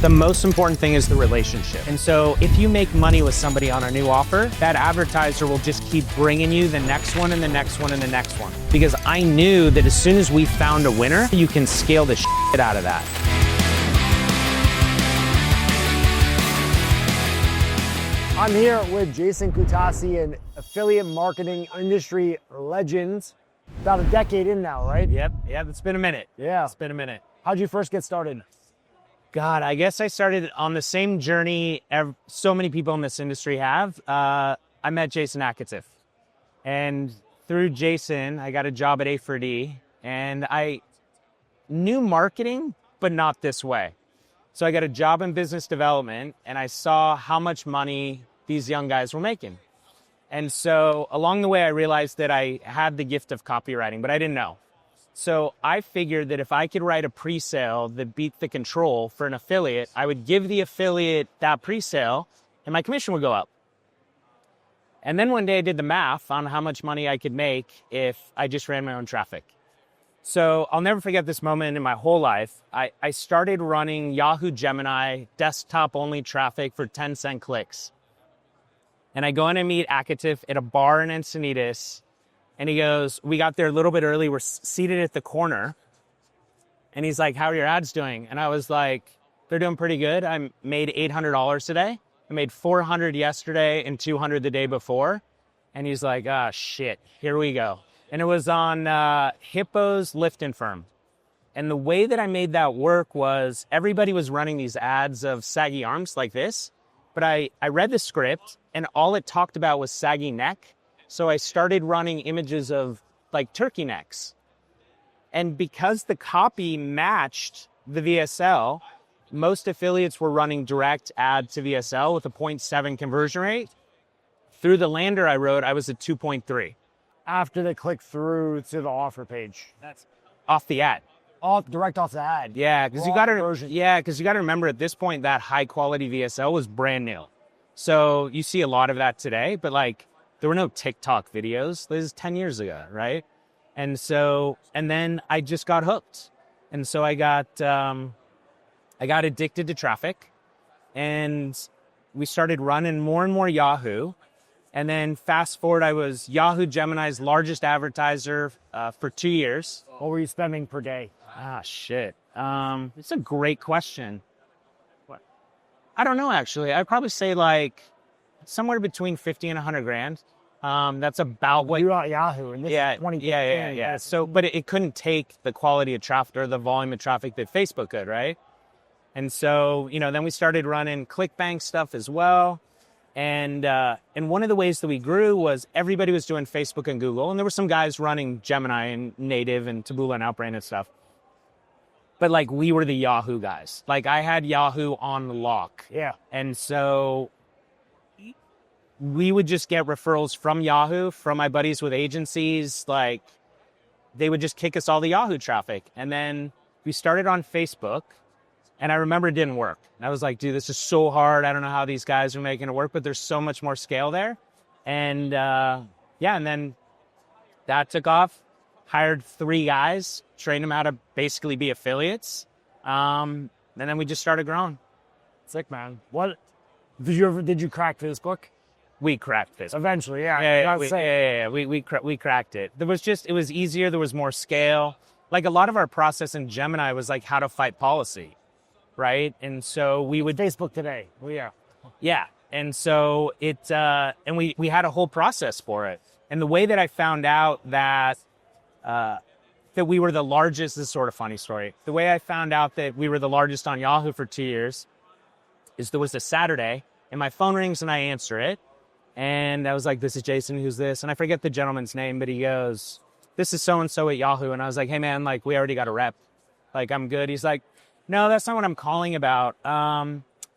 The most important thing is the relationship. And so if you make money with somebody on a new offer, that advertiser will just keep bringing you the next one and the next one and the next one. Because I knew that as soon as we found a winner, you can scale the shit out of that. I'm here with Jason Kutasi, an affiliate marketing industry legend. About a decade in now, right? Yep, it's been a minute. Yeah. It's been a minute. How'd you first get started? God, I guess I started on the same journey so many people in this industry have. I met Jason Akatiff. And through Jason, I got a job at A4D. And I knew marketing, but not this way. So I got a job in business development, and I saw how much money these young guys were making. And so along the way, I realized that I had the gift of copywriting, but I didn't know. So I figured that if I could write a pre-sale that beat the control for an affiliate, I would give the affiliate that pre-sale and my commission would go up. And then one day I did the math on how much money I could make if I just ran my own traffic. So I'll never forget this moment in my whole life. I started running Yahoo Gemini desktop-only traffic for 10-cent clicks. And I go in and meet Akatiff at a bar in Encinitas. And he goes, we got there a little bit early. We're seated at the corner. And he's like, how are your ads doing? And I was like, they're doing pretty good. I made $800 today. I made $400 yesterday and $200 the day before. And he's like, ah, shit, here we go. And it was on Hippo's Lift and Firm. And the way that I made that work was everybody was running these ads of saggy arms like this. But I read the script and all it talked about was saggy neck. So I started running images of like turkey necks. And because the copy matched the VSL, most affiliates were running direct ad to VSL with a 0.7 conversion rate. Through the lander I wrote, I was at 2.3. After they click through to the offer page. That's off the ad. Direct off the ad. Yeah, because you got to remember at this point that high quality VSL was brand new. So you see a lot of that today, but like there were no TikTok videos. This is 10 years ago, right? And then I just got hooked. And so I got addicted to traffic, and we started running more and more Yahoo. And then fast forward, I was Yahoo Gemini's largest advertiser for 2 years. What were you spending per day? Ah, shit. It's a great question. What? I don't know, actually. I'd probably say like somewhere between 50 and 100 grand. That's about what... You're at Yahoo, and this is 2015. Yeah. So, but it couldn't take the quality of traffic or the volume of traffic that Facebook could, right? And so, then we started running ClickBank stuff as well. And one of the ways that we grew was everybody was doing Facebook and Google. And there were some guys running Gemini and Native and Taboola and Outbrain and stuff. But like we were the Yahoo guys. Like I had Yahoo on lock. Yeah. And so we would just get referrals from Yahoo, from my buddies with agencies. Like they would just kick us all the Yahoo traffic. And then we started on Facebook. And I remember it didn't work. And I was like, dude, this is so hard. I don't know how these guys are making it work, but there's so much more scale there. And and then that took off. Hired 3 guys, trained them how to basically be affiliates. And then we just started growing. Sick, man. What did you crack Facebook? We cracked Facebook. Eventually, yeah. We cracked it. It was easier. There was more scale. Like a lot of our process in Gemini was like how to fight policy. Right. And so we would Facebook today. Well, yeah. Yeah. And so and we had a whole process for it. And the way that I found out that we were the largest, this is sort of funny story. The way I found out that we were the largest on Yahoo for 2 years is there was a Saturday and my phone rings and I answer it. And I was like, this is Jason, who's this? And I forget the gentleman's name, but he goes, this is so-and-so at Yahoo. And I was like, hey man, like we already got a rep. Like I'm good. He's like, no, that's not what I'm calling about.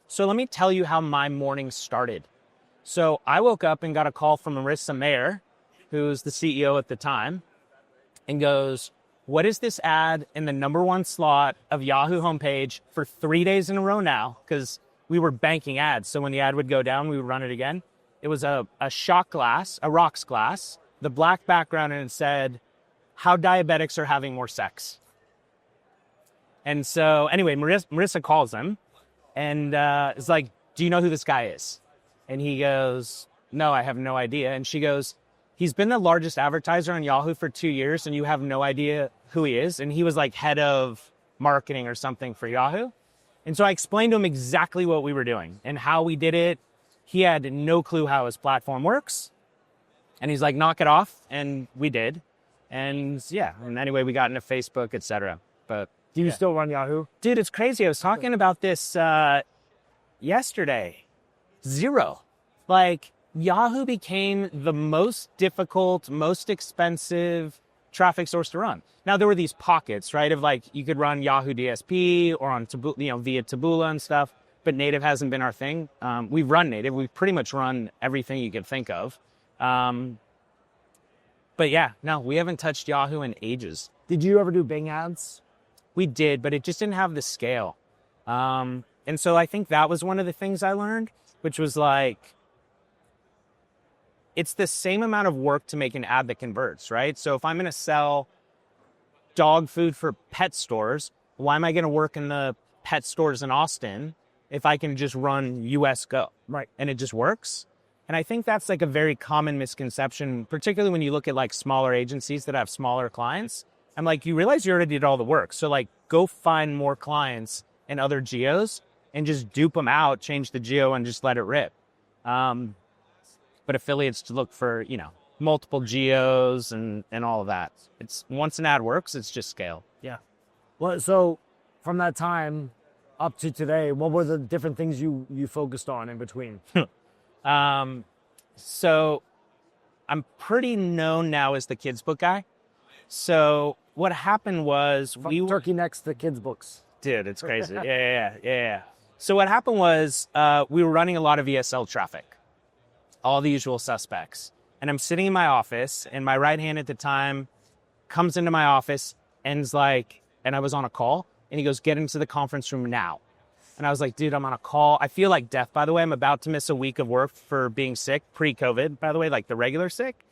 So let me tell you how my morning started. So I woke up and got a call from Marissa Mayer, who's the CEO at the time, and goes, what is this ad in the number 1 slot of Yahoo homepage for 3 days in a row now? Because we were banking ads. So when the ad would go down, we would run it again. It was a shot glass, a rocks glass, the black background, and it said, how diabetics are having more sex. And so anyway, Marissa calls him And it's like, do you know who this guy is? And he goes, no, I have no idea. And she goes, he's been the largest advertiser on Yahoo for 2 years, and you have no idea who he is. And he was like head of marketing or something for Yahoo. And so I explained to him exactly what we were doing and how we did it. He had no clue how his platform works. And he's like, knock it off. And we did. And yeah, and anyway, we got into Facebook, etc. But Do you still run Yahoo? dude, it's crazy. I was talking about this yesterday. Zero. Like, Yahoo became the most difficult, most expensive traffic source to run. Now, there were these pockets, right, of like, you could run Yahoo DSP or on via Taboola and stuff, but native hasn't been our thing. We've run native. We've pretty much run everything you could think of. But yeah, no, we haven't touched Yahoo in ages. Did you ever do Bing ads? We did, but it just didn't have the scale. And so I think that was one of the things I learned, which was like, it's the same amount of work to make an ad that converts, right? So if I'm going to sell dog food for pet stores, why am I going to work in the pet stores in Austin if I can just run US Go? Right. And it just works. And I think that's like a very common misconception, particularly when you look at like smaller agencies that have smaller clients. I'm like, you realize you already did all the work. So like, go find more clients in other geos and just dupe them out, change the geo and just let it rip. But affiliates to look for, multiple geos and all of that. It's once an ad works, it's just scale. Yeah. Well, so from that time up to today, what were the different things you focused on in between? So I'm pretty known now as the kids book guy. So what happened was Turkey next to kids books. Dude, it's crazy. Yeah. So what happened was we were running a lot of ESL traffic, all the usual suspects. And I'm sitting in my office, and my right hand at the time comes into my office and is like, and I was on a call, and he goes, get into the conference room now. And I was like, dude, I'm on a call. I feel like death, by the way. I'm about to miss a week of work for being sick, pre-COVID, by the way, like the regular sick.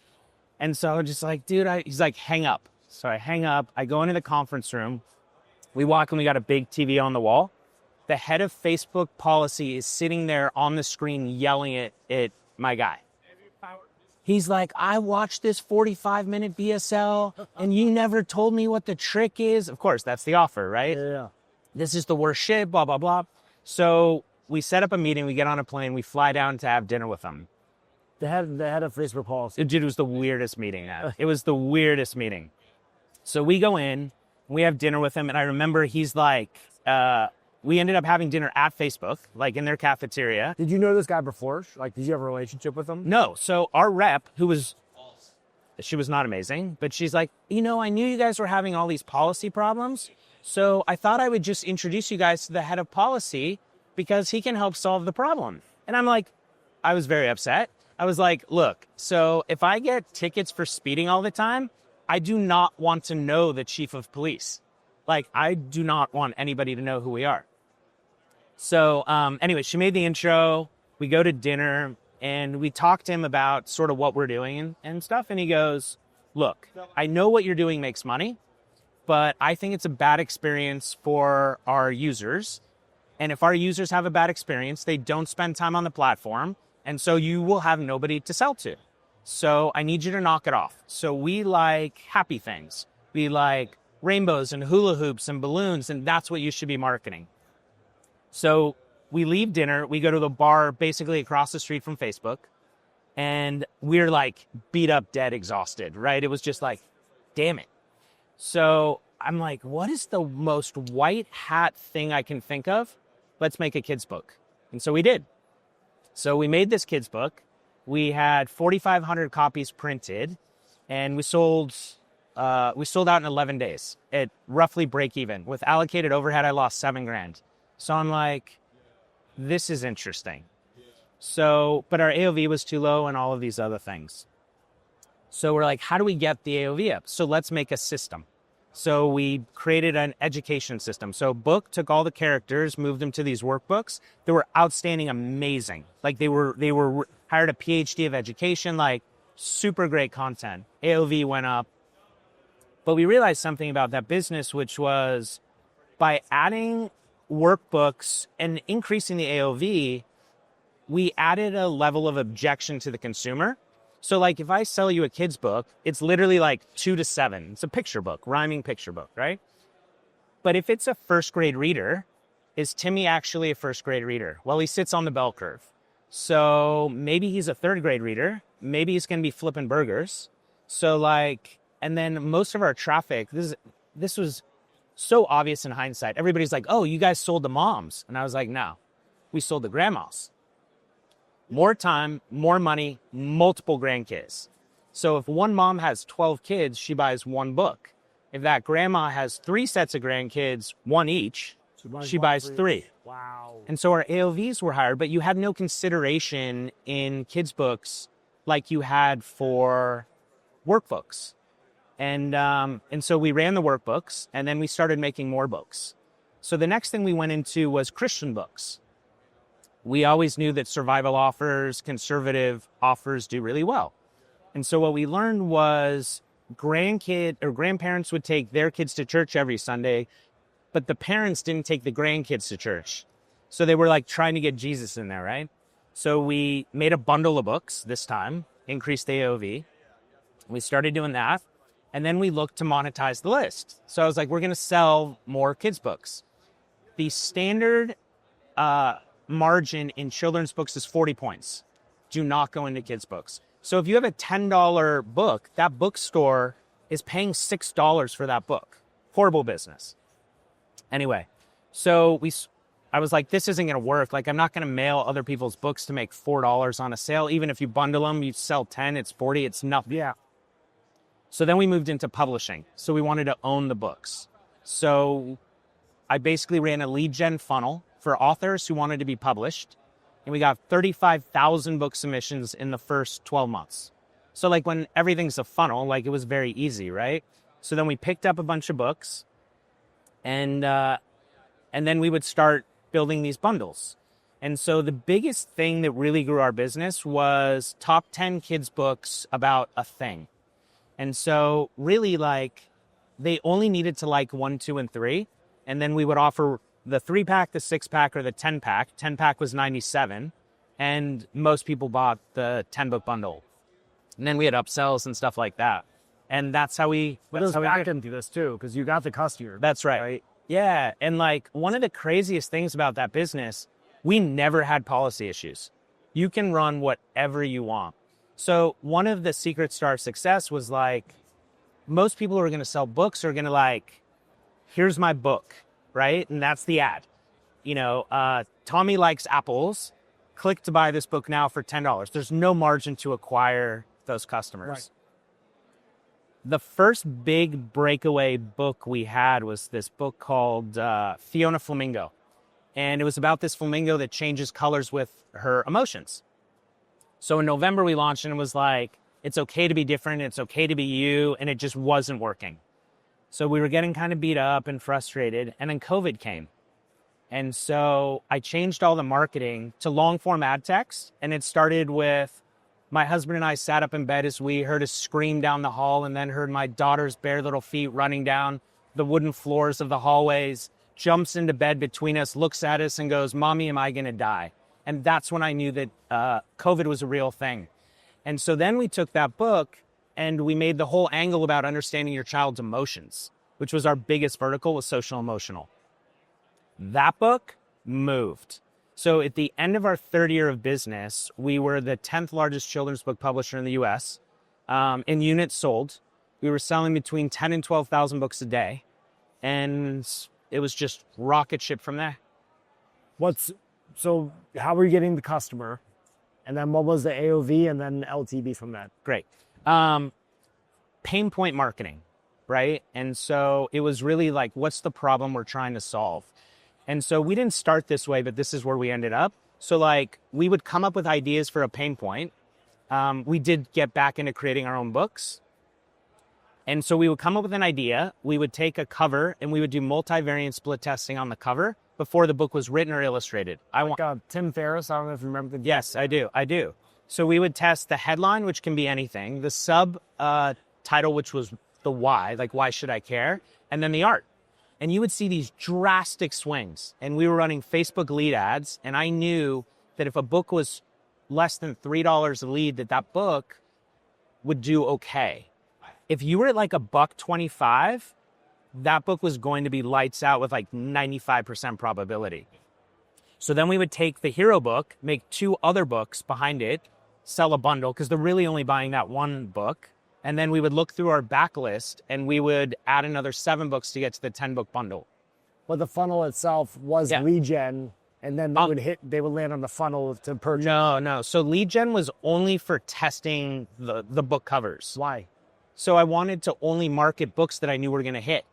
And so I'm just like, dude, he's like, hang up. So I hang up. I go into the conference room. We walk, and we got a big TV on the wall. The head of Facebook policy is sitting there on the screen yelling at my guy. He's like, I watched this 45-minute BSL, and you never told me what the trick is. Of course, that's the offer, right? Yeah. This is the worst shit, blah, blah, blah. So we set up a meeting. We get on a plane. We fly down to have dinner with him. The head of Facebook policy. Dude, it was the weirdest meeting. It was the weirdest meeting. So we go in, we have dinner with him, and I remember he's like, we ended up having dinner at Facebook, like in their cafeteria. Did you know this guy before? Like, did you have a relationship with him? No. So our rep, she was not amazing, but she's like, I knew you guys were having all these policy problems. So I thought I would just introduce you guys to the head of policy because he can help solve the problem. And I'm like, I was very upset. I was like, look, so if I get tickets for speeding all the time, I do not want to know the chief of police. Like, I do not want anybody to know who we are. So anyway, she made the intro. We go to dinner and we talk to him about sort of what we're doing and stuff. And he goes, look, I know what you're doing makes money, but I think it's a bad experience for our users. And if our users have a bad experience, they don't spend time on the platform. And so you will have nobody to sell to. So I need you to knock it off. So we like happy things. We like rainbows and hula hoops and balloons, and that's what you should be marketing. So we leave dinner, we go to the bar basically across the street from Facebook, and we're like beat up, dead, exhausted, right? It was just like, damn it. So I'm like, what is the most white hat thing I can think of? Let's make a kid's book. And so we did. So we made this kid's book. We had 4,500 copies printed, and we sold out in 11 days at roughly break even. With allocated overhead, I lost $7,000. So I'm like, this is interesting. So, but our AOV was too low and all of these other things. So we're like, how do we get the AOV up? So let's make a system. So we created an education system. So Book took all the characters, moved them to these workbooks. They were outstanding, amazing. Like they were hired a PhD of education, like super great content. AOV went up. But we realized something about that business, which was by adding workbooks and increasing the AOV, we added a level of objection to the consumer. So like if I sell you a kid's book, it's literally like 2 to 7. It's a picture book, rhyming picture book, right? But if it's a first grade reader, is Timmy actually a first grade reader? Well, he sits on the bell curve. So maybe he's a third grade reader. Maybe he's going to be flipping burgers. So like, and then most of our traffic, this was so obvious in hindsight. Everybody's like, oh, you guys sold the moms. And I was like, no, we sold the grandmas. More time, more money, multiple grandkids. So if one mom has 12 kids, she buys one book. If that grandma has 3 sets of grandkids, one each, she buys 3. Wow. And so our AOVs were higher, but you had no consideration in kids' books like you had for workbooks. And so we ran the workbooks, and then we started making more books. So the next thing we went into was Christian books. We always knew that survival offers, conservative offers do really well. And so what we learned was grandparents would take their kids to church every Sunday, but the parents didn't take the grandkids to church. So they were like trying to get Jesus in there, right? So we made a bundle of books this time, increased the AOV. We started doing that. And then we looked to monetize the list. So I was like, we're going to sell more kids' books. The standard margin in children's books is 40 points. Do not go into kids' books. So if you have a $10 book, that bookstore is paying $6 for that book. Horrible business. Anyway, so I was like, this isn't going to work. Like, I'm not going to mail other people's books to make $4 on a sale. Even if you bundle them, you sell 10, it's 40, it's nothing. Yeah. So then we moved into publishing. So we wanted to own the books. So I basically ran a lead gen funnel for authors who wanted to be published. And we got 35,000 book submissions in the first 12 months. So like when everything's a funnel, like it was very easy, right? So then we picked up a bunch of books and then we would start building these bundles. And so the biggest thing that really grew our business was top 10 kids books about a thing. And so really like they only needed to like 1, 2, and 3. And then we would offer the 3-pack, the 6-pack, or the 10-pack. 10-pack was $97. And most people bought the 10-book bundle. And then we had upsells and stuff like that. And that's how we... But it was back into this too, because you got the customer. That's right. Yeah. And like one of the craziest things about that business, we never had policy issues. You can run whatever you want. So one of the secrets to our success was like, most people who are going to sell books are going to like, here's my book, right? And that's the ad. You know, Tommy likes apples. Click to buy this book now for $10. There's no margin to acquire those customers. Right. The first big breakaway book we had was this book called Fiona Flamingo. And it was about this flamingo that changes colors with her emotions. So in November we launched and it was like, it's okay to be different, it's okay to be you, and it just wasn't working. So we were getting kind of beat up and frustrated, and then COVID came. And so I changed all the marketing to long form ad text, and it started with my husband and I sat up in bed as we heard a scream down the hall and then heard my daughter's bare little feet running down the wooden floors of the hallways, jumps into bed between us, looks at us and goes, "Mommy, am I going to die?" And that's when I knew that COVID was a real thing. And so then we took that book and we made the whole angle about understanding your child's emotions, which was our biggest vertical, was social emotional. That book moved. So at the end of our third year of business, we were the 10th largest children's book publisher in the US. In units sold, we were selling between 10 and 12,000 books a day. And it was just rocket ship from there. So how were you getting the customer? And then what was the AOV and then LTV from that? Great. Pain point marketing, right? And so it was really like, what's the problem we're trying to solve? And so we didn't start this way, but this is where we ended up. So like we would come up with ideas for a pain point. We did get back into creating our own books. And so we would come up with an idea. We would take a cover and we would do multivariate split testing on the cover before the book was written or illustrated. Tim Ferriss, I don't know if you remember the... Yes, I do. So we would test the headline, which can be anything, the sub title, which was the why, like why should I care, and then the art. And you would see these drastic swings. And we were running Facebook lead ads. And I knew that if a book was less than $3 a lead, that book would do okay. If you were at like $1.25, that book was going to be lights out with like 95% probability. So then we would take the hero book, make 2 other books behind it, sell a bundle, because they're really only buying that one book. And then we would look through our backlist and we would add another 7 books to get to the 10-book bundle. But the funnel itself was lead gen, and then they would land on the funnel to purchase. No. So lead gen was only for testing the book covers. Why? So I wanted to only market books that I knew were going to hit.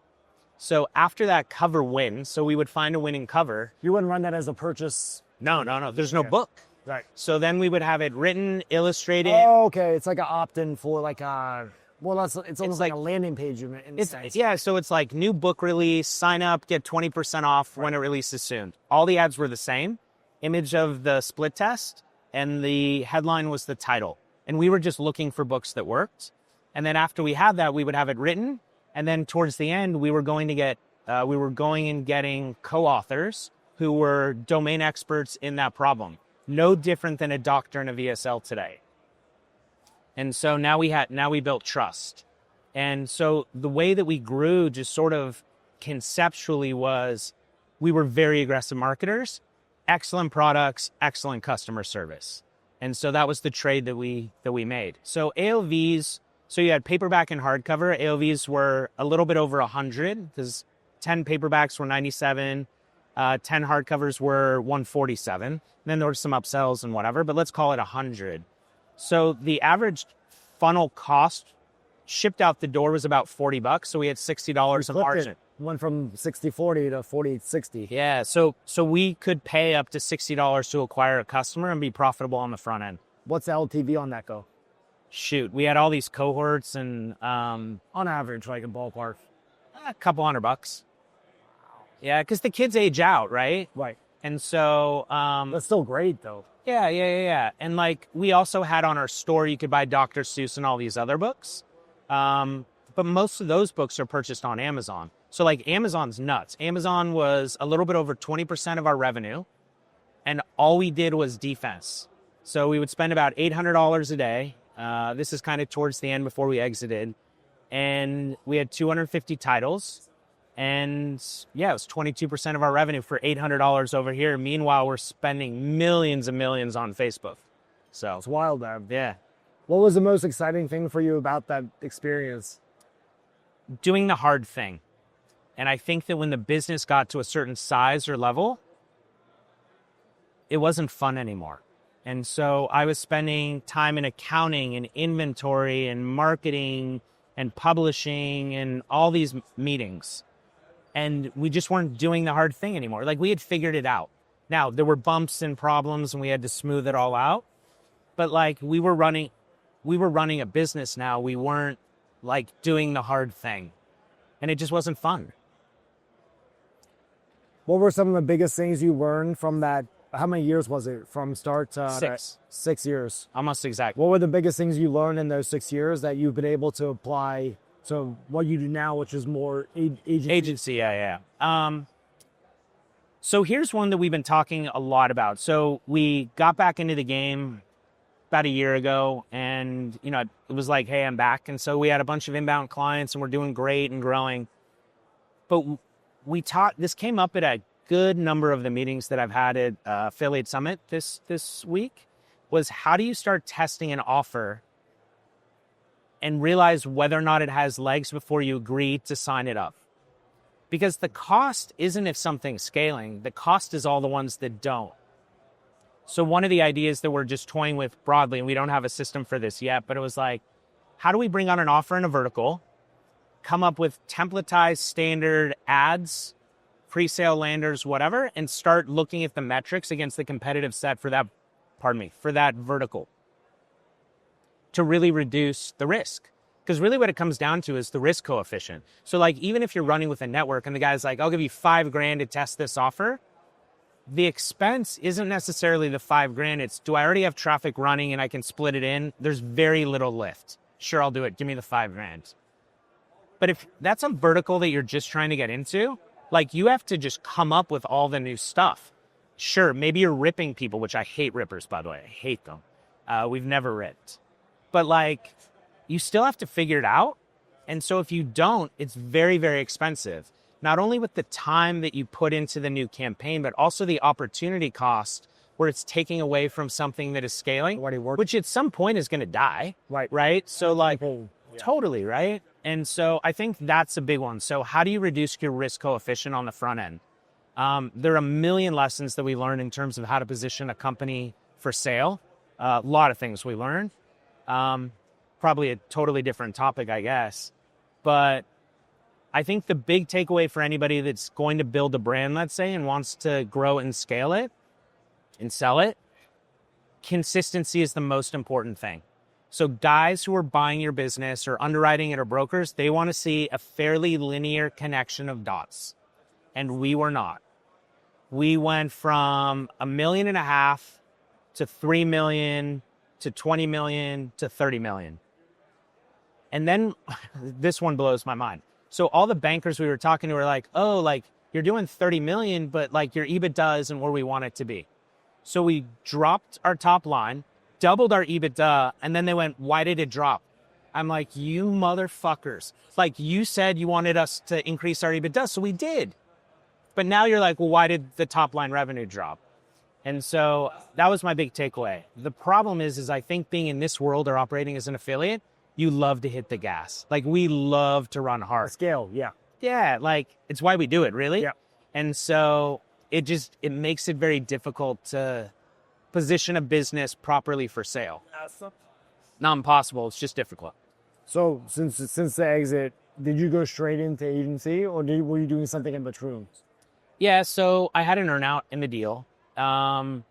So after that cover win, so we would find a winning cover. You wouldn't run that as a purchase? No. There's no book. Right. So then we would have it written, illustrated. Oh, okay. It's like an opt-in for like a, well, it's almost like a landing page in a sense. Yeah, so it's like new book release, sign up, get 20% off when it releases soon. All the ads were the same. Image of the split test, and the headline was the title. And we were just looking for books that worked. And then after we had that, we would have it written. And then towards the end, we were going and getting co-authors who were domain experts in that problem. No different than a doctor and a VSL today. And so now we built trust. And so the way that we grew just sort of conceptually was we were very aggressive marketers, excellent products, excellent customer service. And so that was the trade that we made. So AOVs, so you had paperback and hardcover. AOVs were a little bit over 100 because 10 paperbacks were 97, 10 hardcovers were 147. Then there were some upsells and whatever, but let's call it 100. So the average funnel cost shipped out the door was about $40. So we had $60 of margin. Went from 60-40 to 40-60. Yeah. So we could pay up to $60 to acquire a customer and be profitable on the front end. What's the LTV on that go? Shoot, we had all these cohorts and on average, like a ballpark, a couple $100. Yeah, because the kids age out, right? Right. And so that's still great though. Yeah. And like we also had on our store, you could buy Dr. Seuss and all these other books. But most of those books are purchased on Amazon. So like Amazon's nuts. Amazon was a little bit over 20% of our revenue. And all we did was defense. So we would spend about $800 a day. This is kind of towards the end before we exited. And we had 250 titles. And yeah, it was 22% of our revenue for $800 over here. Meanwhile, we're spending millions and millions on Facebook. So it's wild, man. Yeah. What was the most exciting thing for you about that experience? Doing the hard thing. And I think that when the business got to a certain size or level, it wasn't fun anymore. And so I was spending time in accounting and inventory and marketing and publishing and all these meetings. And we just weren't doing the hard thing anymore. Like we had figured it out. Now there were bumps and problems and we had to smooth it all out. But like we were running a business now. We weren't like doing the hard thing. And it just wasn't fun. What were some of the biggest things you learned from that? How many years was it from start to 6? 6 years. Almost exactly. What were the biggest things you learned in those 6 years that you've been able to apply to what you do now, which is more agency? Yeah. So here's one that we've been talking a lot about. So we got back into the game about a year ago, and it was like, hey, I'm back. And so we had a bunch of inbound clients, and we're doing great and growing. But this came up at a good number of the meetings that I've had at Affiliate Summit this week, was how do you start testing an offer and realize whether or not it has legs before you agree to sign it up? Because the cost isn't if something's scaling, the cost is all the ones that don't. So one of the ideas that we're just toying with broadly, and we don't have a system for this yet, but it was like, how do we bring on an offer in a vertical, come up with templatized standard ads, pre-sale landers, whatever, and start looking at the metrics against the competitive set for that vertical to really reduce the risk. Because really what it comes down to is the risk coefficient. So like, even if you're running with a network and the guy's like, I'll give you $5,000 to test this offer, the expense isn't necessarily the $5,000. It's, do I already have traffic running and I can split it in? There's very little lift. Sure, I'll do it. Give me the $5,000. But if that's a vertical that you're just trying to get into, Like, you have to just come up with all the new stuff. Sure, maybe you're ripping people, which I hate rippers, by the way. I hate them. We've never ripped. But, like, you still have to figure it out. And so if you don't, it's very, very expensive. Not only with the time that you put into the new campaign, but also the opportunity cost where it's taking away from something that is scaling, which at some point is going to die. Right? So, like, totally, right? And so I think that's a big one. So how do you reduce your risk coefficient on the front end? There are a million lessons that we learn in terms of how to position a company for sale. A lot of things we learn. Probably a totally different topic, I guess. But I think the big takeaway for anybody that's going to build a brand, let's say, and wants to grow and scale it and sell it, consistency is the most important thing. So guys who are buying your business or underwriting it or brokers, they want to see a fairly linear connection of dots. And we were not. We went from $1.5 million to 3 million to 20 million to 30 million. And then this one blows my mind. So all the bankers we were talking to were like, oh, like, you're doing 30 million, but like your EBITDA isn't where we want it to be. So we dropped our top line, doubled our EBITDA, and then they went, why did it drop? I'm like, you motherfuckers. Like, you said you wanted us to increase our EBITDA, so we did. But now you're like, well, why did the top line revenue drop? And so that was my big takeaway. The problem is I think being in this world or operating as an affiliate, you love to hit the gas. Like, we love to run hard. Scale, yeah. Yeah, like, it's why we do it, really. Yeah. And so it makes it very difficult to position a business properly for sale. Not impossible, it's just difficult. So since the exit, did you go straight into agency, or were you doing something in between? Yeah, so I had an earn-out in the deal. And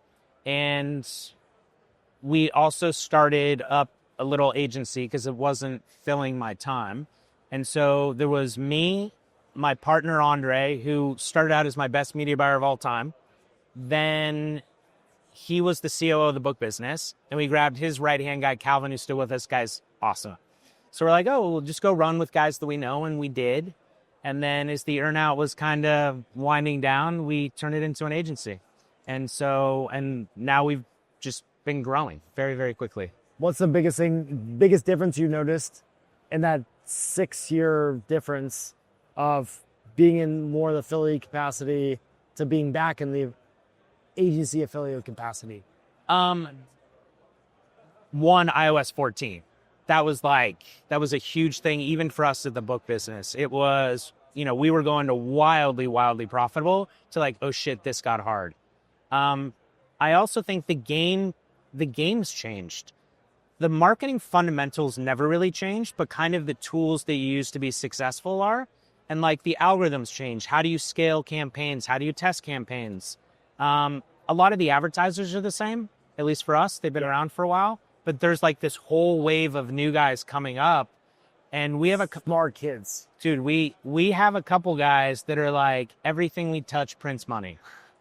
we also started up a little agency because it wasn't filling my time. And so there was me, my partner, Andre, who started out as my best media buyer of all time. Then he was the COO of the book business. And we grabbed his right-hand guy, Calvin, who's still with us. Guy's awesome. So we're like, oh, we'll just go run with guys that we know. And we did. And then as the earnout was kind of winding down, we turned it into an agency. And now we've just been growing very, very quickly. What's the biggest difference you noticed in that 6-year difference of being in more of the affiliate capacity to being back in the agency affiliate capacity? One, iOS 14. That was a huge thing, even for us at the book business. It was, we were going to wildly, wildly profitable to like, oh shit, this got hard. I also think the game's changed. The marketing fundamentals never really changed, but kind of the tools that you use to be successful are. And like the algorithms change. How do you scale campaigns? How do you test campaigns? A lot of the advertisers are the same, at least for us. They've been around for a while. But there's like this whole wave of new guys coming up. And we have smart kids. Dude, we have a couple guys that are like, everything we touch prints money.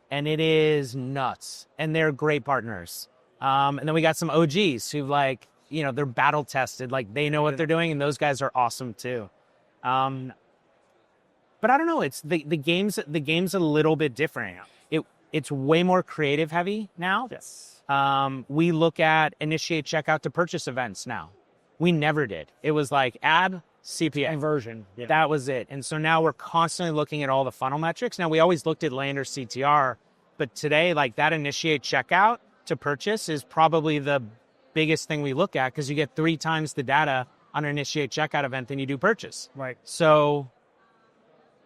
And it is nuts. And they're great partners. And then we got some OGs who like, they're battle tested. Like they know what they're doing. And those guys are awesome too. But I don't know. It's the game's a little bit different. It's way more creative heavy now. Yes. We look at initiate checkout to purchase events now. We never did. It was like ad, CPA. Conversion. Yeah. That was it. And so now we're constantly looking at all the funnel metrics. Now we always looked at land or CTR, but today like that initiate checkout to purchase is probably the biggest thing we look at because you get 3 times the data on an initiate checkout event than you do purchase. Right. So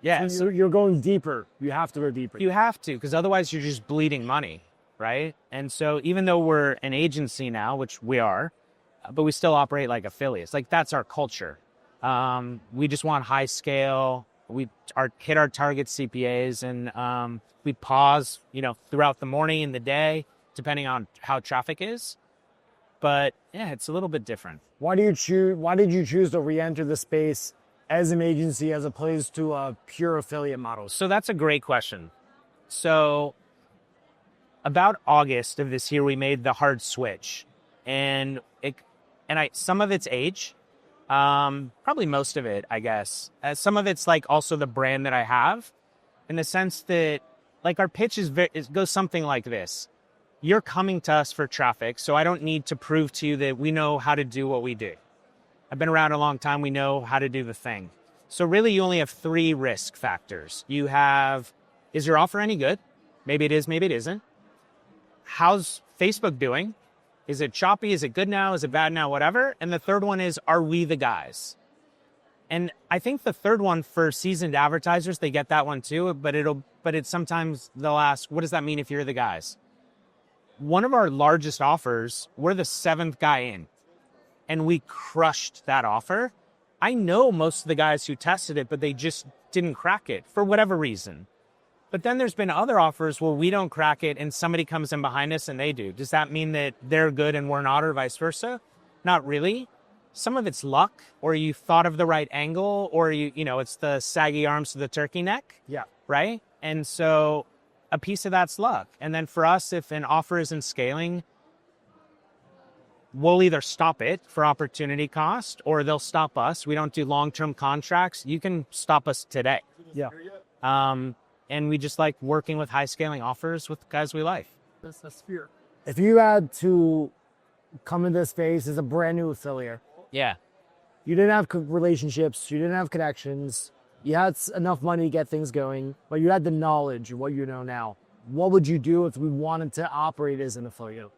yeah. So you're going deeper. You have to go deeper. You have to, because otherwise you're just bleeding money. Right. And so even though we're an agency now, which we are, but we still operate like affiliates, like that's our culture. We just want high scale. We hit our target CPAs and we pause, throughout the morning and the day, depending on how traffic is. But yeah, it's a little bit different. Why did you choose to re-enter the space as an agency as opposed to a pure affiliate model? So that's a great question. So about August of this year, we made the hard switch, and some of it's age, probably most of it, I guess. Some of it's like also the brand that I have. in the sense that like our pitch it goes something like this. You're coming to us for traffic, so I don't need to prove to you that we know how to do what we do. I've been around a long time. We know how to do the thing. So really you only have 3 risk factors. You have, is your offer any good? Maybe it is, maybe it isn't. How's Facebook doing? Is it choppy? Is it good now? Is it bad now? Whatever. And the third one is, are we the guys? And I think the third one for seasoned advertisers, they get that one too, but it's sometimes they'll ask, what does that mean if you're the guys? One of our largest offers, we're the 7th guy in, and we crushed that offer. I know most of the guys who tested it, but they just didn't crack it for whatever reason. But then there's been other offers where we don't crack it and somebody comes in behind us and they do. Does that mean that they're good and we're not, or vice versa? Not really. Some of it's luck, or you thought of the right angle, or it's the saggy arms to the turkey neck. Yeah. Right? And so a piece of that's luck. And then for us, if an offer isn't scaling, we'll either stop it for opportunity cost or they'll stop us. We don't do long-term contracts. You can stop us today. Yeah. And we just like working with high scaling offers with guys we like. That's a sphere. If you had to come in this space as a brand new affiliate, Yeah. you didn't have relationships, you didn't have connections, you had enough money to get things going, but you had the knowledge of what you know now. What would you do if we wanted to operate as an affiliate?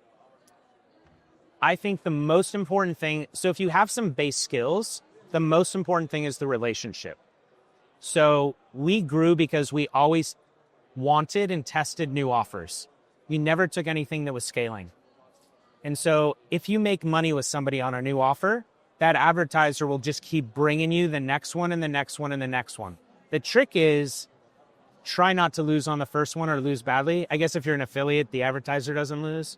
I think the most important thing, so if you have some base skills, the most important thing is the relationship. So we grew because we always wanted and tested new offers. We never took anything that was scaling. And so if you make money with somebody on a new offer, that advertiser will just keep bringing you the next one and the next one and the next one. The trick is try not to lose on the first one or lose badly. I guess if you're an affiliate, the advertiser doesn't lose.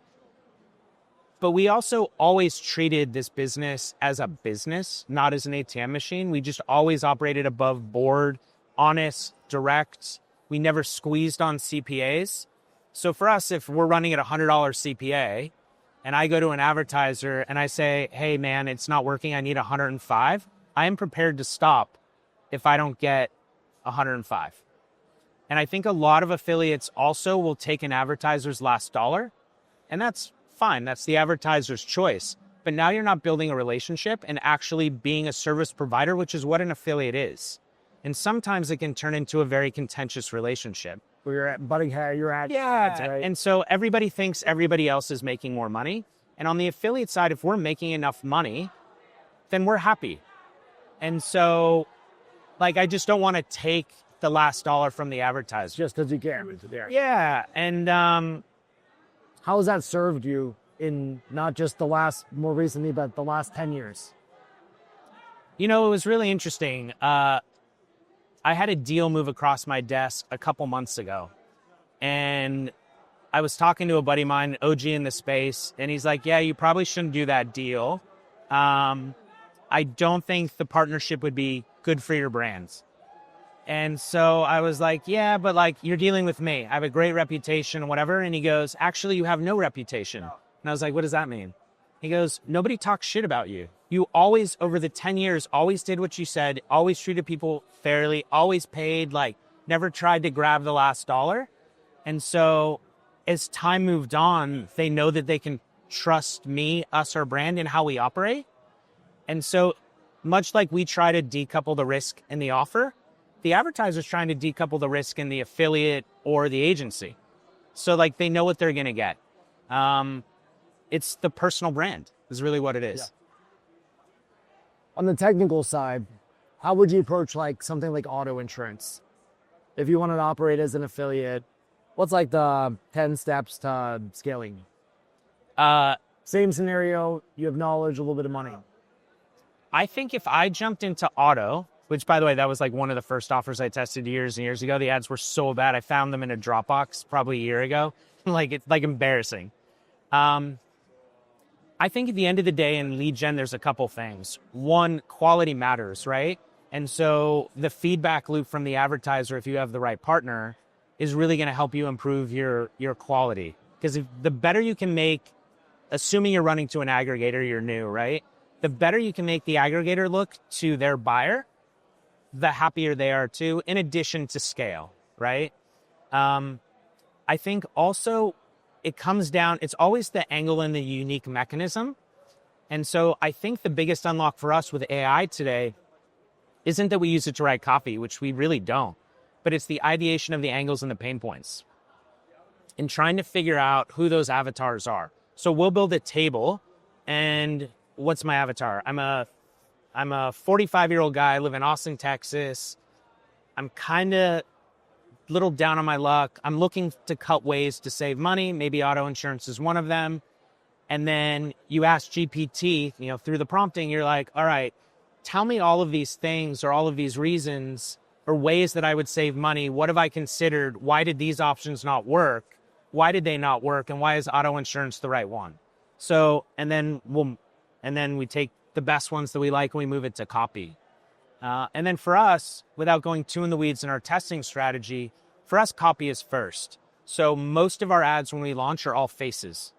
But we also always treated this business as a business, not as an ATM machine. We just always operated above board, honest, direct. We never squeezed on CPAs. So for us, if we're running at $100 CPA and I go to an advertiser and I say, hey man, it's not working, I need 105, I am prepared to stop if I don't get 105. And I think a lot of affiliates also will take an advertiser's last dollar, and that's fine. That's the advertiser's choice. But now you're not building a relationship and actually being a service provider, which is what an affiliate is. And sometimes it can turn into a very contentious relationship. Where you're at butting head, you're at. Yeah. Right. And so everybody thinks everybody else is making more money. And on the affiliate side, if we're making enough money, then we're happy. And so, like, I just don't want to take the last dollar from the advertiser. Just because you can. Yeah. And how has that served you in not just more recently, but the last 10 years? It was really interesting. I had a deal move across my desk a couple months ago. And I was talking to a buddy of mine, OG in the space, and he's like, yeah, you probably shouldn't do that deal. I don't think the partnership would be good for your brands. And so I was like, yeah, but like you're dealing with me. I have a great reputation and whatever. And he goes, actually, you have no reputation. And I was like, what does that mean? He goes, nobody talks shit about you. You always, over the 10 years, always did what you said, always treated people fairly, always paid, like never tried to grab the last dollar. And so as time moved on, they know that they can trust me, us, our brand, and how we operate. And so much like we try to decouple the risk in the offer, the advertiser's trying to decouple the risk in the affiliate or the agency. So like they know what they're going to get. It's the personal brand is really what it is. Yeah. On the technical side, how would you approach like something like auto insurance? If you wanted to operate as an affiliate, what's like the 10 steps to scaling? Same scenario, you have knowledge, a little bit of money. I think if I jumped into auto, which by the way, that was like one of the first offers I tested years and years ago. The ads were so bad. I found them in a Dropbox probably a year ago. It's like embarrassing. I think at the end of the day in lead gen, there's a couple things. One, quality matters, right? And so the feedback loop from the advertiser, if you have the right partner, is really going to help you improve your quality. Because the better you can make, assuming you're running to an aggregator, you're new, right? The better you can make the aggregator look to their buyer, the happier they are too, in addition to scale. right? I think also it comes down, it's always the angle and the unique mechanism. And so I think the biggest unlock for us with AI today isn't that we use it to write copy, which we really don't, but it's the ideation of the angles and the pain points and trying to figure out who those avatars are. So we'll build a table, and what's my avatar? I'm a 45-year-old guy, I live in Austin, Texas. I'm kind of little down on my luck. I'm looking to cut ways to save money. Maybe auto insurance is one of them. And then you ask GPT, through the prompting, you're like, all right, tell me all of these things or all of these reasons or ways that I would save money. What have I considered? Why did these options not work? Why did they not work? And why is auto insurance the right one? So, and then we take the best ones that we like and we move it to copy. And then for us, without going too in the weeds in our testing strategy, for us, copy is first. So most of our ads when we launch are all faces.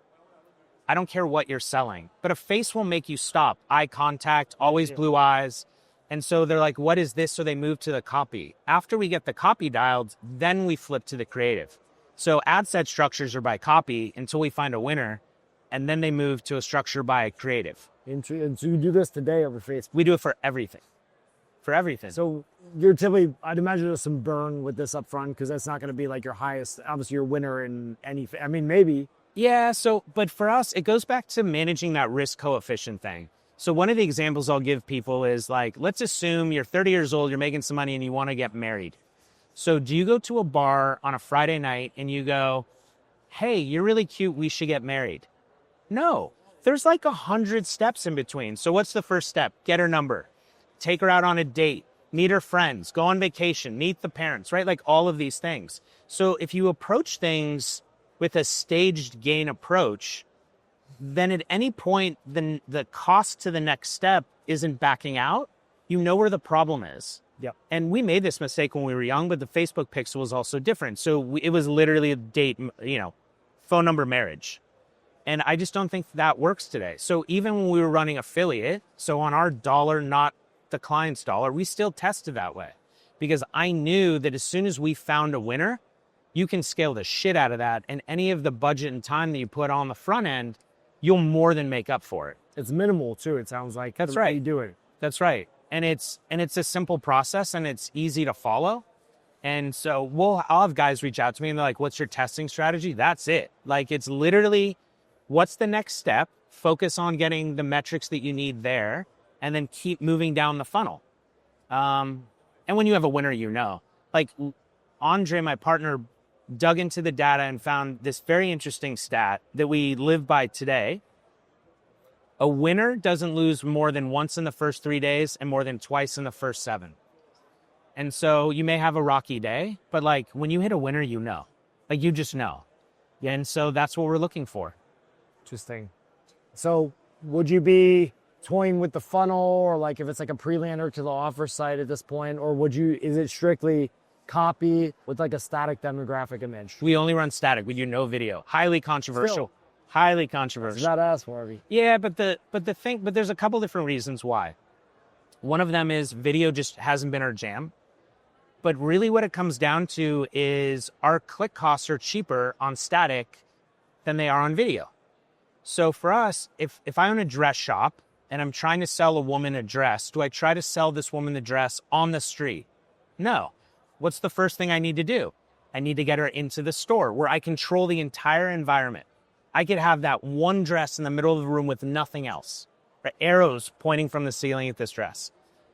I don't care what you're selling, but a face will make you stop. Eye contact, always blue eyes. And so they're like, what is this? So they move to the copy. After we get the copy dialed, then we flip to the creative. So ad set structures are by copy until we find a winner, and then they move to a structure by creative. And so you do this today over Facebook? We do it for everything. For everything. So you're typically, I'd imagine there's some burn with this up front because that's not going to be like your highest, obviously your winner in any, I mean, maybe. Yeah, but for us, it goes back to managing that risk coefficient thing. So one of the examples I'll give people is like, let's assume you're 30 years old, you're making some money and you want to get married. So do you go to a bar on a Friday night and you go, hey, you're really cute, we should get married? No, there's like 100 steps in between. So what's the first step? Get her number, take her out on a date, meet her friends, go on vacation, meet the parents, right? Like all of these things. So if you approach things with a staged gain approach, then at any point, the cost to the next step isn't backing out. You know where the problem is. Yep. And we made this mistake when we were young, but the Facebook pixel was also different. So it was literally a date, phone number marriage. And I just don't think that works today. So even when we were running affiliate, so on our dollar, not the client's dollar, we still tested that way. Because I knew that as soon as we found a winner, you can scale the shit out of that. And any of the budget and time that you put on the front end, you'll more than make up for it. It's minimal too, it sounds like. That's right. You do it. That's right. And it's a simple process and it's easy to follow. And so I'll have guys reach out to me and they're like, what's your testing strategy? That's it. Like, it's literally, what's the next step? Focus on getting the metrics that you need there and then keep moving down the funnel. And when you have a winner, like Andre, my partner, dug into the data and found this very interesting stat that we live by today. A winner doesn't lose more than once in the first 3 days and more than twice in the first 7. And so you may have a rocky day, but like when you hit a winner, like you just know. Yeah, and so that's what we're looking for. Interesting. So would you be toying with the funnel or like if it's like a pre-lander to the offer site at this point, or is it strictly copy with like a static demographic image? We only run static. We do no video. Highly controversial. Still. Highly controversial. Not as Harvey. Yeah, but there's a couple different reasons why. One of them is video just hasn't been our jam. But really what it comes down to is our click costs are cheaper on static than they are on video. So for us, if I own a dress shop and I'm trying to sell a woman a dress, do I try to sell this woman the dress on the street? No. What's the first thing I need to do? I need to get her into the store where I control the entire environment. I could have that one dress in the middle of the room with nothing else, right? Arrows pointing from the ceiling at this dress.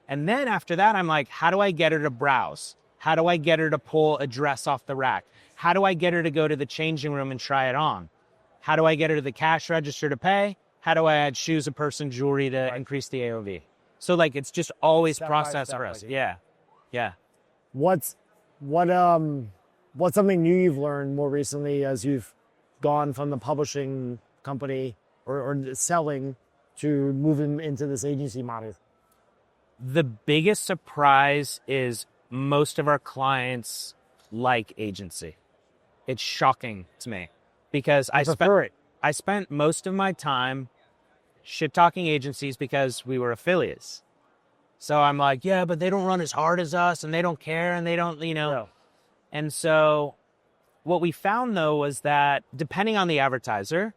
And then after that, I'm like, how do I get her to browse? How do I get her to pull a dress off the rack? How do I get her to go to the changing room and try it on? How do I get her to the cash register to pay? How do I add shoes, a person, jewelry to increase the AOV? So like, it's just always process for us. Yeah. Yeah. What's something new you've learned more recently as you've gone from the publishing company or selling to moving into this agency model? The biggest surprise is most of our clients like agency. It's shocking to me because I spent most of my time shit-talking agencies because we were affiliates. So I'm like, yeah, but they don't run as hard as us and they don't care and they don't, No. And so what we found though was that depending on the advertiser,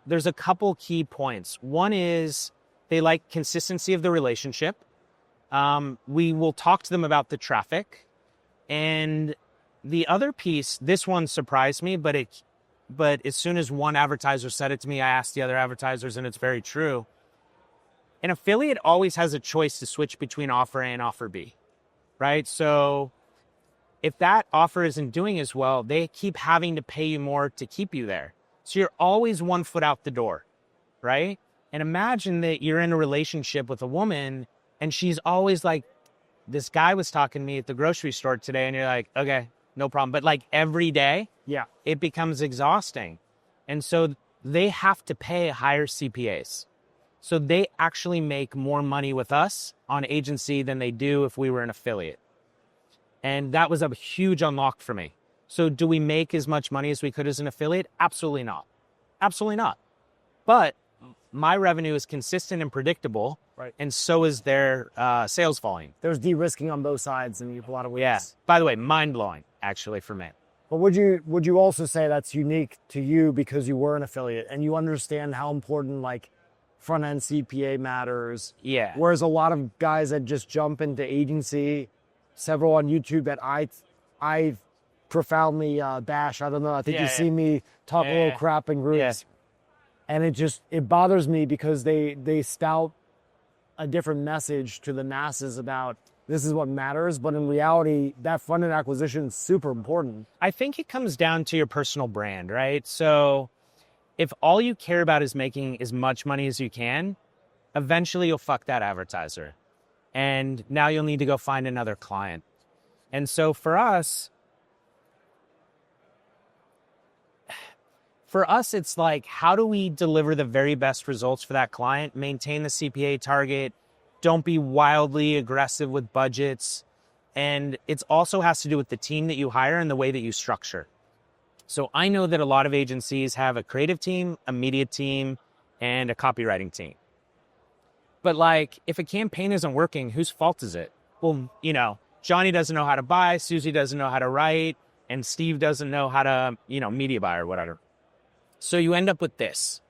there's a couple key points. One is they like consistency of the relationship. We will talk to them about the traffic. And the other piece, this one surprised me, but as soon as one advertiser said it to me, I asked the other advertisers, and it's very true. An affiliate always has a choice to switch between offer A and offer B, right? So if that offer isn't doing as well, they keep having to pay you more to keep you there. So you're always 1 foot out the door, right? And imagine that you're in a relationship with a woman and she's always like, this guy was talking to me at the grocery store today, and you're like, okay, no problem. But like every day, Yeah. it becomes exhausting. And so they have to pay higher CPAs. So they actually make more money with us on agency than they do if we were an affiliate. And that was a huge unlock for me. So do we make as much money as we could as an affiliate? Absolutely not. Absolutely not. But my revenue is consistent and predictable. Right. And so is their sales volume. There's de-risking on both sides in a lot of ways. Yeah. By the way, mind-blowing, actually, for me. But would you also say that's unique to you because you were an affiliate and you understand how important like front-end CPA matters? Yeah. Whereas a lot of guys that just jump into agency, several on YouTube that I profoundly bash. I don't know. I think you've seen me talk a little crap in groups. Yeah. And it bothers me because they spout a different message to the masses about this is what matters. But in reality, that front-end acquisition is super important. I think it comes down to your personal brand, right? So if all you care about is making as much money as you can, eventually you'll fuck that advertiser. And now you'll need to go find another client. And so for us, it's like, how do we deliver the very best results for that client, maintain the CPA target, don't be wildly aggressive with budgets. And it also has to do with the team that you hire and the way that you structure. So I know that a lot of agencies have a creative team, a media team, and a copywriting team. But like, if a campaign isn't working, whose fault is it? Well, Johnny doesn't know how to buy, Susie doesn't know how to write, and Steve doesn't know how to, media buy or whatever. So you end up with this.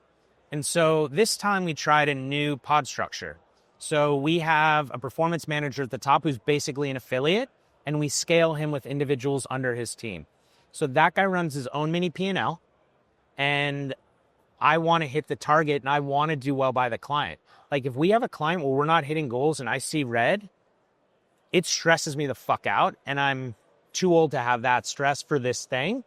And so this time we tried a new pod structure. So we have a performance manager at the top who's basically an affiliate, and we scale him with individuals under his team. So that guy runs his own mini P&L, and I want to hit the target and I want to do well by the client. Like if we have a client where we're not hitting goals and I see red, it stresses me the fuck out, and I'm too old to have that stress for this thing.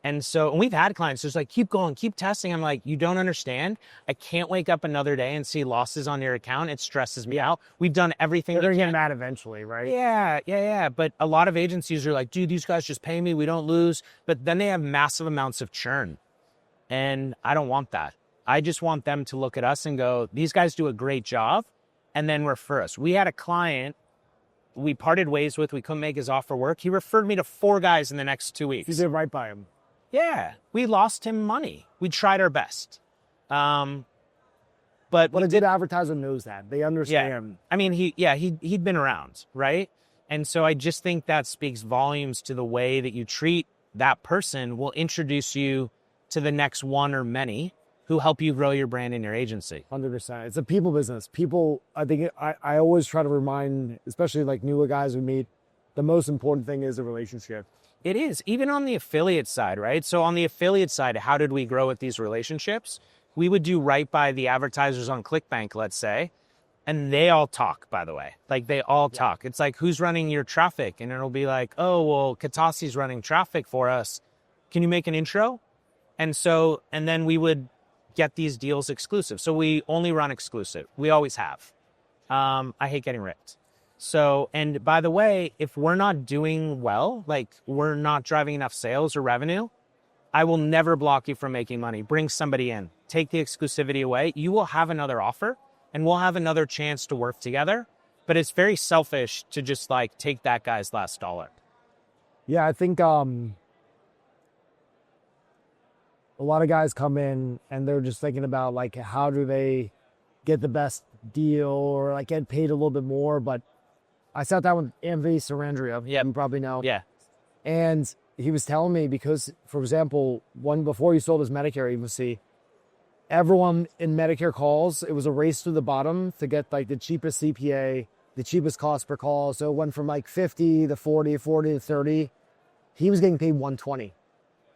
And so, and we've had clients just like, keep going, keep testing. I'm like, you don't understand. I can't wake up another day and see losses on your account. It stresses me out. We've done everything. They're getting mad eventually, right? Yeah. But a lot of agencies are like, dude, these guys just pay me. We don't lose. But then they have massive amounts of churn. And I don't want that. I just want them to look at us and go, these guys do a great job, and then refer us. We had a client we parted ways with. We couldn't make his offer work. He referred me to 4 guys in the next 2 weeks. You did right by him. Yeah, we lost him money. We tried our best. But a good advertiser knows that. They understand. Yeah. I mean, he'd been around, right? And so I just think that speaks volumes to the way that you treat that person will introduce you to the next one or many who help you grow your brand in your agency. 100%. It's a people business. People, I think I always try to remind, especially like newer guys we meet, the most important thing is the relationship. It is, even on the affiliate side, right? So on the affiliate side, how did we grow with these relationships? We would do right by the advertisers on ClickBank, let's say, and they all talk, by the way. Like they all talk. It's like, who's running your traffic? And it'll be like, oh, well, Kutasi's running traffic for us. Can you make an intro? And then we would get these deals exclusive. So we only run exclusive. We always have. I hate getting ripped. So, and by the way, if we're not doing well, like we're not driving enough sales or revenue, I will never block you from making money. Bring somebody in, take the exclusivity away. You will have another offer and we'll have another chance to work together. But it's very selfish to just like take that guy's last dollar. Yeah, I think a lot of guys come in and they're just thinking about like, how do they get the best deal or like get paid a little bit more? But I sat down with Anvi Sarandria. Yeah. You probably know. Yeah. And he was telling me because, for example, before he sold his Medicare agency, everyone in Medicare calls, it was a race to the bottom to get like the cheapest CPA, the cheapest cost per call. So it went from like 50 to 40, 40 to 30. He was getting paid 120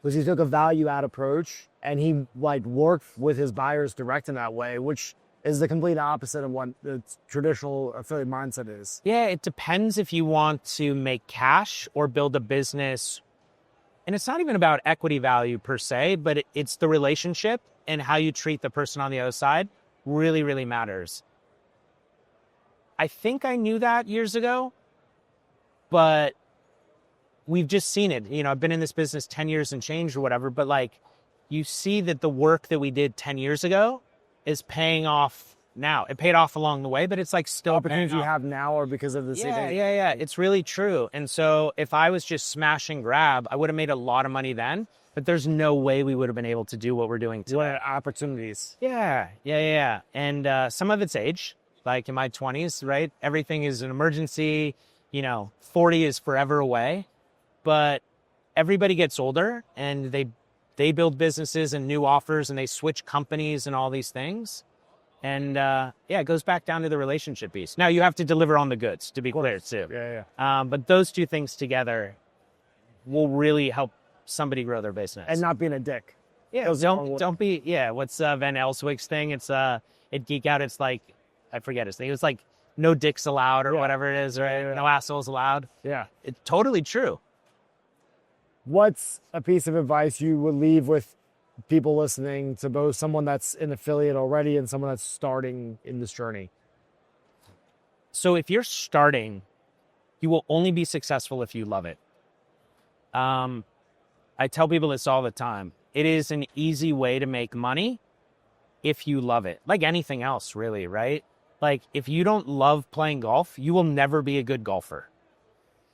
because he took a value add approach and he like worked with his buyers direct in that way, which is the complete opposite of what the traditional affiliate mindset is. Yeah, it depends if you want to make cash or build a business. And it's not even about equity value per se, but it's the relationship and how you treat the person on the other side really, really matters. I think I knew that years ago, but we've just seen it. You know, I've been in this business 10 years and change or whatever, but like you see that the work that we did 10 years ago is paying off now. It paid off along the way, but it's like still Opportunities you have now are because of the Yeah. It's really true. And so if I was just smash and grab, I would have made a lot of money then, but there's no way we would have been able to do what we're doing today. What opportunities. Yeah. And some of it's age, like in my 20s, right? Everything is an emergency, 40 is forever away, but everybody gets older and they build businesses and new offers and they switch companies and all these things. And it goes back down to the relationship piece. Now you have to deliver on the goods, to be clear too. Yeah. But those two things together will really help somebody grow their business. And not being a dick. Yeah, don't be. Yeah, what's Van Elswick's thing? It's at Geek Out. It's like I forget his thing. It was like no dicks allowed or whatever it is, right? Yeah. No assholes allowed. Yeah, it's totally true. What's a piece of advice you would leave with people listening to both someone that's an affiliate already and someone that's starting in this journey? So if you're starting, you will only be successful if you love it. I tell people this all the time. It is an easy way to make money if you love it. Like anything else, really, right? Like if you don't love playing golf, you will never be a good golfer.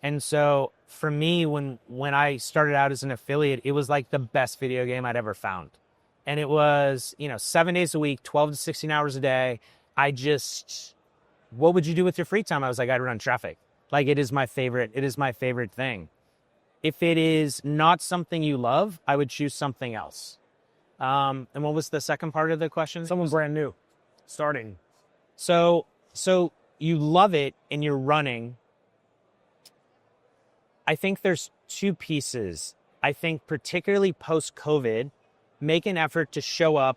And so for me, when I started out as an affiliate, it was like the best video game I'd ever found. And it was, 7 days a week, 12 to 16 hours a day. What would you do with your free time? I was like, I'd run traffic. Like it is my favorite thing. If it is not something you love, I would choose something else. And what was the second part of the question? Someone brand new, starting. So you love it and you're running. I think there's two pieces. I think particularly post-COVID, make an effort to show up,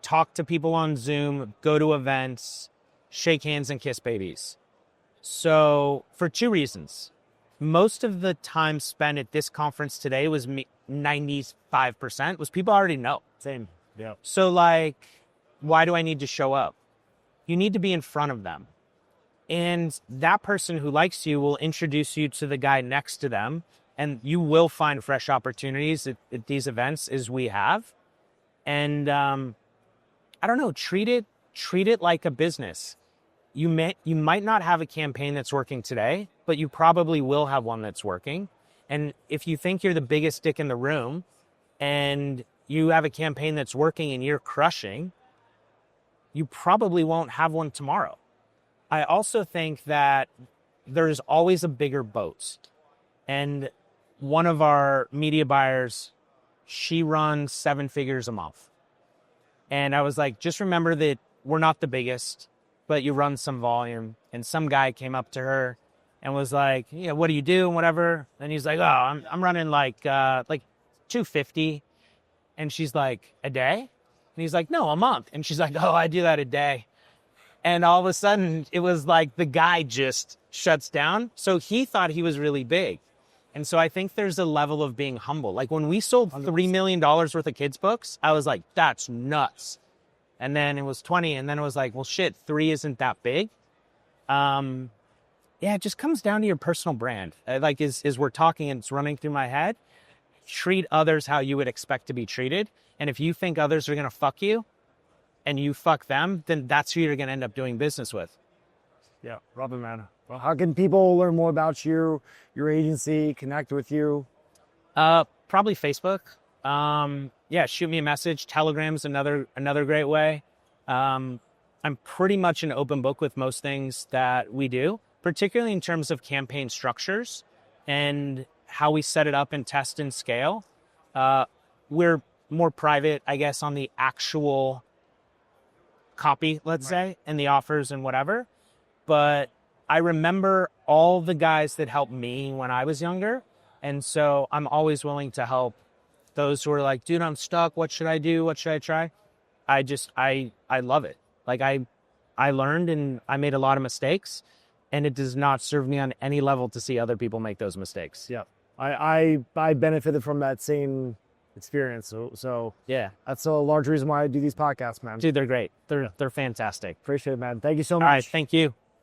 talk to people on Zoom, go to events, shake hands and kiss babies. So for two reasons. Most of the time spent at this conference today was 95% was people I already know. Same. Yeah. So like, why do I need to show up? You need to be in front of them. And that person who likes you will introduce you to the guy next to them. And you will find fresh opportunities at these events as we have. And I don't know, treat it like a business. You might not have a campaign that's working today, but you probably will have one that's working. And if you think you're the biggest dick in the room and you have a campaign that's working and you're crushing, you probably won't have one tomorrow. I also think that there's always a bigger boat. And one of our media buyers, she runs 7 figures a month. And I was like, just remember that we're not the biggest, but you run some volume. And some guy came up to her and was like, yeah, what do you do and whatever. And he's like, oh, I'm running like 250. And she's like, a day? And he's like, no, a month. And she's like, oh, I do that a day. And all of a sudden, it was like the guy just shuts down. So he thought he was really big. And so I think there's a level of being humble. Like when we sold $3 million worth of kids' books, I was like, that's nuts. And then it was 20. And then it was like, well, shit, 3 isn't that big. It just comes down to your personal brand. Like as we're talking and it's running through my head, treat others how you would expect to be treated. And if you think others are going to fuck you, and you fuck them, then that's who you're going to end up doing business with. Yeah, Robin, man. Well, how can people learn more about you, your agency, connect with you? Probably Facebook. Shoot me a message. Telegram's another great way. I'm pretty much an open book with most things that we do, particularly in terms of campaign structures and how we set it up and test and scale. We're more private, I guess, on the actual copy, let's say, and the offers and whatever. But I remember all the guys that helped me when I was younger. And so I'm always willing to help those who are like, dude, I'm stuck. What should I do? What should I try? I love it. Like I learned and I made a lot of mistakes, and it does not serve me on any level to see other people make those mistakes. Yeah. I benefited from that same experience. So Yeah. that's a large reason why I do these podcasts, man. Dude, they're great. They're fantastic. Appreciate it, man. Thank you so much. All right. Thank you.